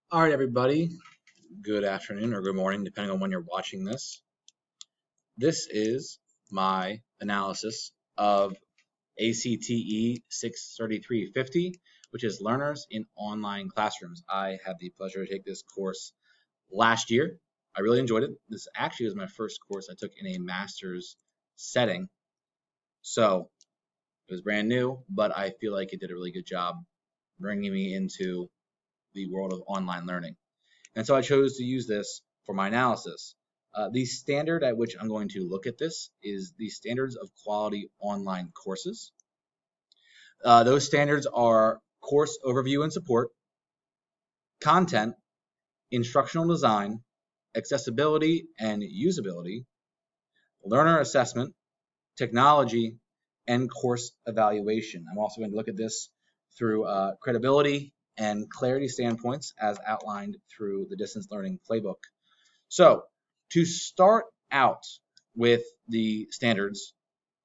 All right, everybody. Good afternoon or good morning, depending on when you're watching this. This is my analysis of ACTE 63350, which is Learners in Online Classrooms. I had the pleasure to take this course last year. I really enjoyed it. This actually was my first course I took in a master's setting. So it was brand new, but I feel like it did a really good job bringing me into the world of online learning. And so I chose to use this for my analysis. The standard at which I'm going to look at this is the standards of quality online courses. Those standards are course overview and support, content, instructional design, accessibility and usability, learner assessment, technology, and course evaluation. I'm also going to look at this through credibility and clarity standpoints as outlined through the distance learning playbook. So to start out with the standards,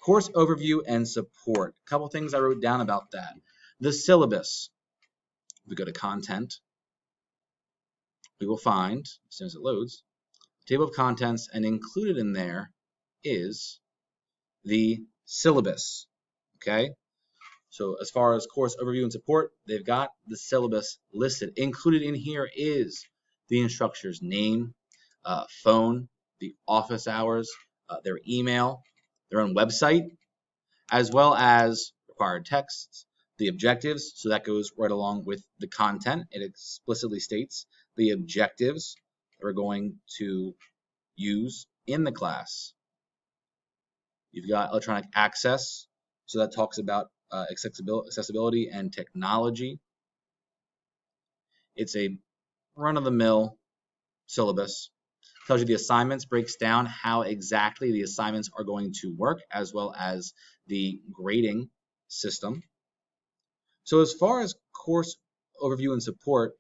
course overview and support. A couple things I wrote down about that. The syllabus. We go to content. We will find, as soon as it loads, table of contents, and included in there is the syllabus. Okay? So as far as course overview and support, they've got the syllabus listed. Included in here is the instructor's name, phone, the office hours, their email, their own website, as well as required texts, the objectives. So that goes right along with the content. It explicitly states the objectives that we're going to use in the class. You've got electronic access. So that talks about accessibility and technology. It's a run-of-the-mill syllabus. Tells you the assignments, breaks down how exactly the assignments are going to work, as well as the grading system. So as far as course overview and support,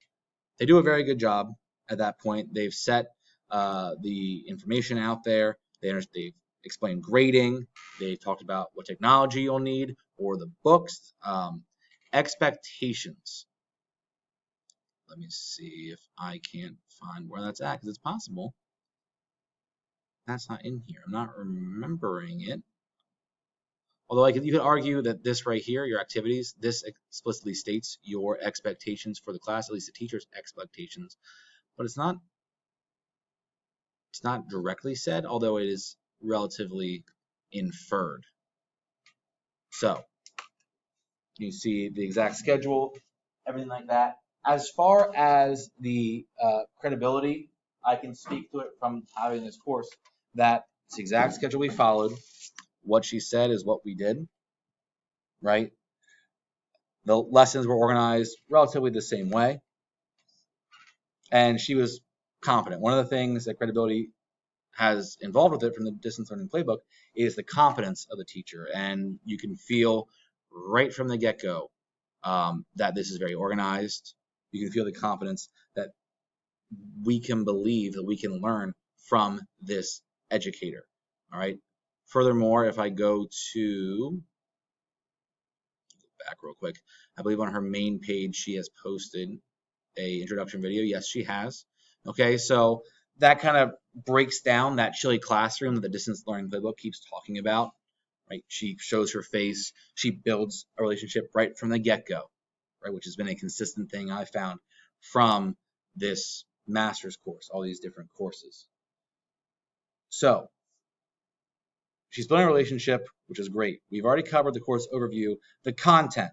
they do a very good job at that point. They've set the information out there. They've explained grading. They've talked about what technology you'll need or the books. Expectations. Let me see if I can't find where that's at, because it's possible that's not in here. I'm not remembering it. Although you could argue that this right here, your activities, this explicitly states your expectations for the class, at least the teacher's expectations, but it's not directly said, although it is relatively inferred. So you see the exact schedule, everything like that. As far as the credibility, I can speak to it from having this course that it's the exact schedule we followed. What she said is what we did, right? The lessons were organized relatively the same way, and she was confident. One of the things that credibility has involved with it from the distance learning playbook is the confidence of the teacher, and you can feel right from the get-go that this is very organized. You can feel the confidence that we can believe that we can learn from this educator. All right. Furthermore, if I go to back real quick, I believe on her main page she has posted a introduction video. Yes, she has. Okay, so that kind of breaks down that chilly classroom that the distance learning playbook keeps talking about. Right? She shows her face. She builds a relationship right from the get-go, right? Which has been a consistent thing I found from this master's course, all these different courses. So she's building a relationship, which is great. We've already covered the course overview, the content.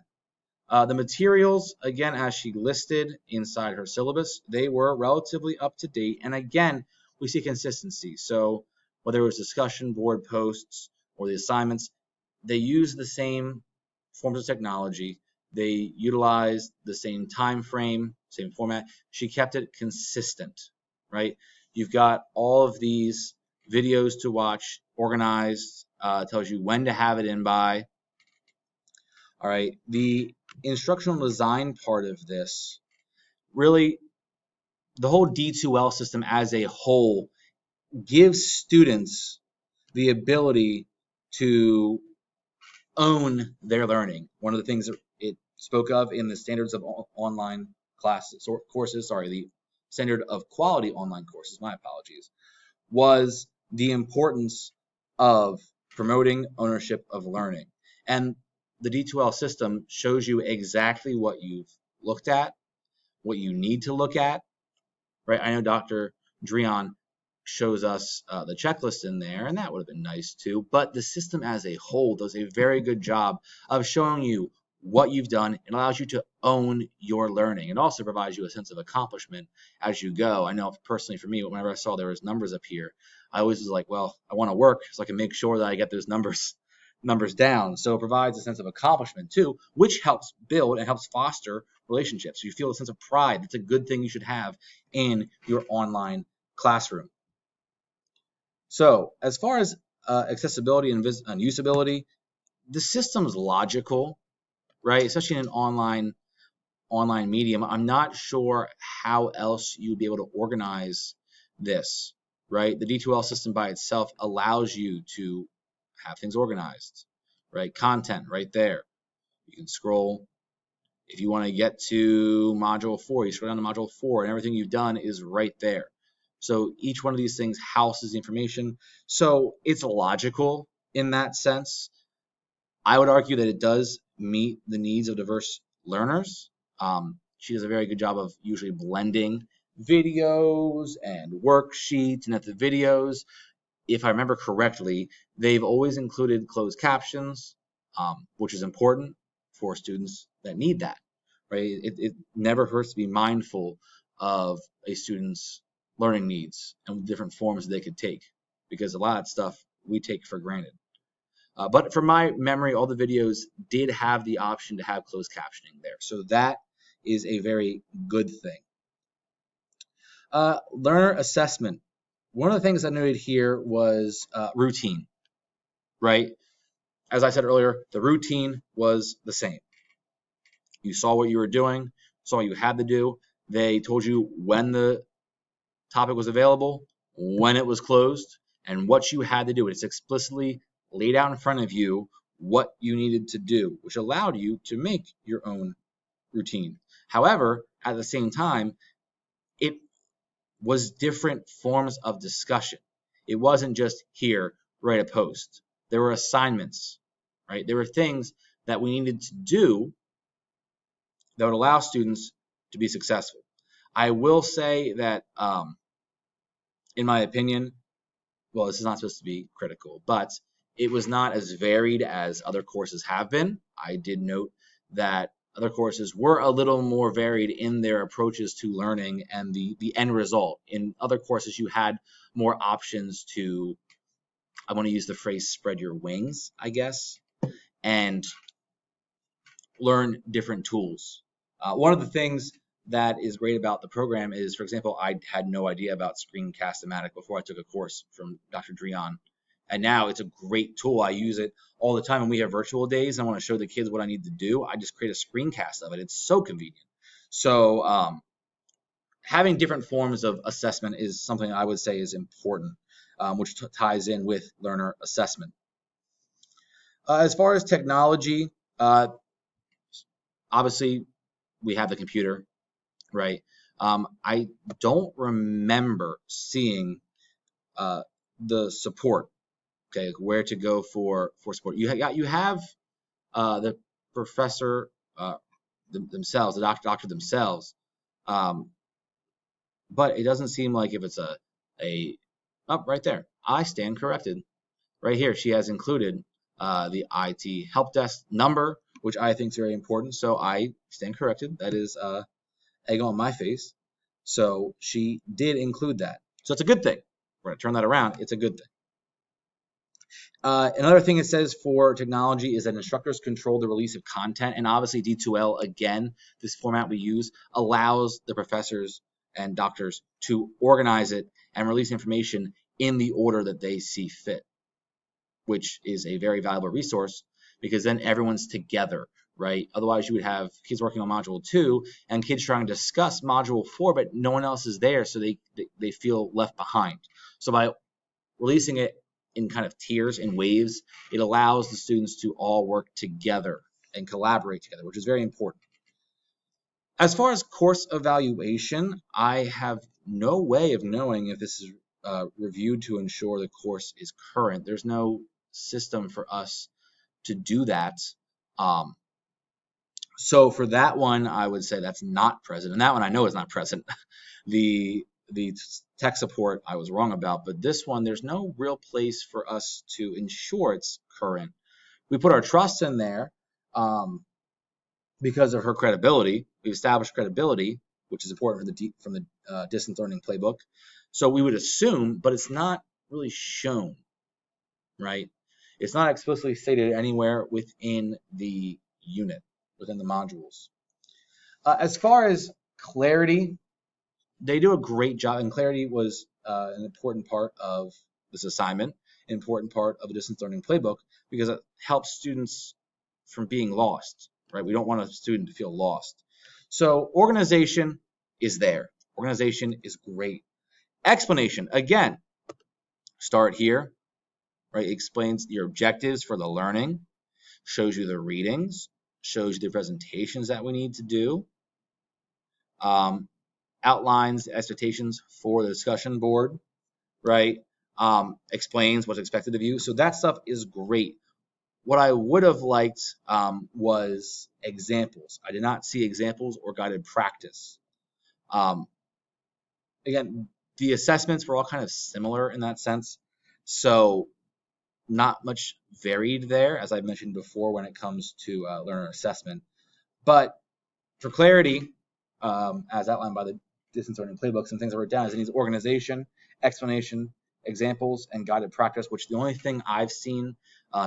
The materials, again, as she listed inside her syllabus, they were relatively up to date. And again, we see consistency. So whether it was discussion board posts or the assignments, they use the same forms of technology. They utilized the same time frame, same format. She kept it consistent, right? You've got all of these videos to watch, organized, tells you when to have it in by. All right, the instructional design part of this, really, the whole D2L system as a whole gives students the ability to own their learning. One of the things that it spoke of in the standards of online courses, the standard of quality online courses, my apologies, was the importance of promoting ownership of learning. And the D2L system shows you exactly what you've looked at, what you need to look at, right? I know Dr. Drian shows us the checklist in there, and that would have been nice too. But the system as a whole does a very good job of showing you what you've done. It allows you to own your learning. It also provides you a sense of accomplishment as you go. I know personally for me, whenever I saw there was numbers up here, I always was like, well, I want to work so I can make sure that I get those numbers down. So it provides a sense of accomplishment too, which helps build and helps foster relationships. So you feel a sense of pride. That's a good thing you should have in your online classroom. So as far as accessibility and usability, the system's logical, right? Especially in an online medium. I'm not sure how else you'd be able to organize this, right? The D2L system by itself allows you to have things organized, right? Content right there. You can scroll. If you want to get to module 4, you scroll down to module 4 and everything you've done is right there. So each one of these things houses the information. So it's logical in that sense. I would argue that it does meet the needs of diverse learners. She does a very good job of usually blending videos and worksheets, and at the videos, if I remember correctly, they've always included closed captions, which is important for students that need that, right? It never hurts to be mindful of a student's learning needs and different forms they could take, because a lot of stuff we take for granted. But from my memory, all the videos did have the option to have closed captioning there. So that is a very good thing. Learner assessment. One of the things I noted here was routine, right? As I said earlier, the routine was the same. You saw what you were doing, saw what you had to do. They told you when the topic was available, when it was closed, and what you had to do. It's explicitly laid out in front of you what you needed to do, which allowed you to make your own routine. However, at the same time, it was different forms of discussion. It wasn't just here, write a post. There were assignments, right? There were things that we needed to do that would allow students to be successful. I will say that, in my opinion, well, this is not supposed to be critical, but it was not as varied as other courses have been. I did note that other courses were a little more varied in their approaches to learning and the end result. In other courses, you had more options to, I want to use the phrase, spread your wings, I guess, and learn different tools. One of the things that is great about the program is, for example, I had no idea about Screencast-O-Matic before I took a course from Dr. Drian. And now it's a great tool. I use it all the time when we have virtual days. I want to show the kids what I need to do. I just create a screencast of it. It's so convenient. So having different forms of assessment is something I would say is important, which ties in with learner assessment. As far as technology, obviously we have the computer, right? I don't remember seeing the support. Okay, where to go for support. You have the professor themselves, the doctor themselves, but it doesn't seem like if it's right there. I stand corrected. Right here, she has included the IT help desk number, which I think is very important. So I stand corrected. That is egg on my face. So she did include that. So it's a good thing. We're going to turn that around. It's a good thing. Another thing it says for technology is that instructors control the release of content, and obviously D2L, again, this format we use, allows the professors and doctors to organize it and release information in the order that they see fit, which is a very valuable resource because then everyone's together, right? Otherwise, you would have kids working on Module 2 and kids trying to discuss Module 4, but no one else is there, so they feel left behind. So by releasing it in kind of tiers and waves, it allows the students to all work together and collaborate together, which is very important. As far as course evaluation, I have no way of knowing if this is reviewed to ensure the course is current. There's no system for us to do that. Um, so for that one, I would say that's not present, and that one I know is not present. The tech support I was wrong about, but this one there's no real place for us to ensure it's current. We put our trust in there because of her credibility. We've established credibility, which is important from the distance learning playbook. So we would assume, but it's not really shown, right? It's not explicitly stated anywhere within the unit, within the modules. As far as clarity, they do a great job, and clarity was an important part of this assignment, an important part of the distance learning playbook, because it helps students from being lost, right? We don't want a student to feel lost. So organization is there. Organization is great. Explanation, again, start here, right? It explains your objectives for the learning, shows you the readings, shows you the presentations that we need to do, outlines the expectations for the discussion board, right? Explains what's expected of you. So that stuff is great. What I would have liked was examples. I did not see examples or guided practice. Again, the assessments were all kind of similar in that sense. So not much varied there, as I mentioned before, when it comes to learner assessment. But for clarity, as outlined by the distance learning playbook, some things I wrote down is it needs organization, explanation, examples, and guided practice, which the only thing I've seen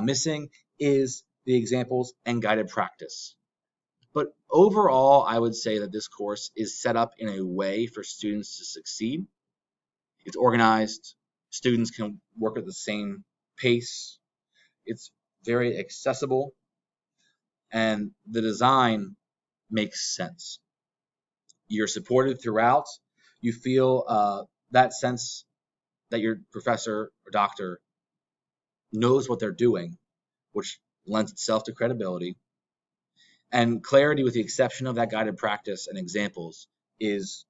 missing is the examples and guided practice. But overall, I would say that this course is set up in a way for students to succeed. It's organized. Students can work at the same pace. It's very accessible, and the design makes sense. You're supported throughout. You feel that sense that your professor or doctor knows what they're doing, which lends itself to credibility. And clarity, with the exception of that guided practice and examples, is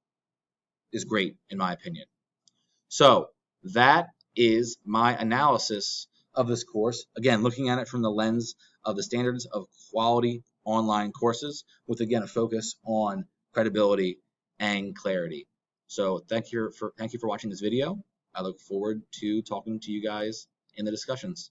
great in my opinion. So that is my analysis of this course. Again, looking at it from the lens of the standards of quality online courses, with again a focus on credibility and clarity. So thank you for watching this video. I look forward to talking to you guys in the discussions.